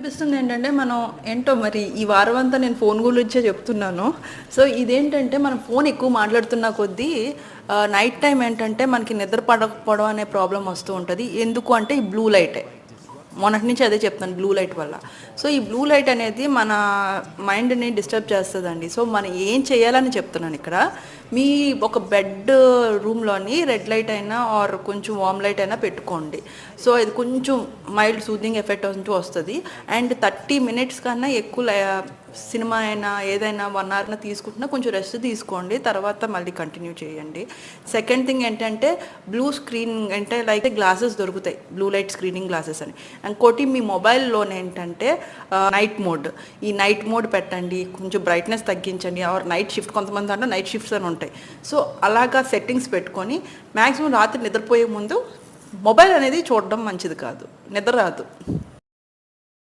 అనిపిస్తుంది ఏంటంటే మనం ఏంటో మరి ఈ వారం అంతా నేను ఫోన్ గురించే చెప్తున్నాను. సో ఇదేంటంటే మనం ఫోన్ ఎక్కువ మాట్లాడుతున్న కొద్దీ నైట్ టైం ఏంటంటే మనకి నిద్ర పడకపోవడం అనే ప్రాబ్లం వస్తూ ఉంటుంది. ఎందుకు అంటే ఈ బ్లూ లైటే. మొన్నటి నుంచి అదే చెప్తాను, బ్లూ లైట్ వల్ల. సో ఈ బ్లూ లైట్ అనేది మన మైండ్ని డిస్టర్బ్ చేస్తుందండి. సో మనం ఏం చేయాలని చెప్తున్నాను ఇక్కడ. మీ ఒక బెడ్ రూమ్లోని రెడ్ లైట్ అయినా ఆర్ కొంచెం వామ్ లైట్ అయినా పెట్టుకోండి. సో ఇది కొంచెం మైల్డ్ సూదింగ్ ఎఫెక్ట్ అంటూ వస్తుంది. అండ్ 30 minutes కన్నా ఎక్కువ సినిమా అయినా ఏదైనా 1 hour తీసుకుంటున్నా కొంచెం రెస్ట్ తీసుకోండి, తర్వాత మళ్ళీ కంటిన్యూ చేయండి. సెకండ్ థింగ్ ఏంటంటే బ్లూ స్క్రీన్ అంటే లైక్ గ్లాసెస్ దొరుకుతాయి, బ్లూ లైట్ స్క్రీనింగ్ గ్లాసెస్ అని. ఇంకోటి మీ మొబైల్లోనే ఏంటంటే నైట్ మోడ్, ఈ నైట్ మోడ్ పెట్టండి, కొంచెం బ్రైట్నెస్ తగ్గించండి. ఆర్ నైట్ షిఫ్ట్, కొంతమంది అంటే నైట్ షిఫ్ట్స్ అని ఉంటాయి. సో అలాగా సెట్టింగ్స్ పెట్టుకొని మ్యాక్సిమం రాత్రి నిద్రపోయే ముందు మొబైల్ అనేది చూడడం మంచిది కాదు, నిద్ర రాదు.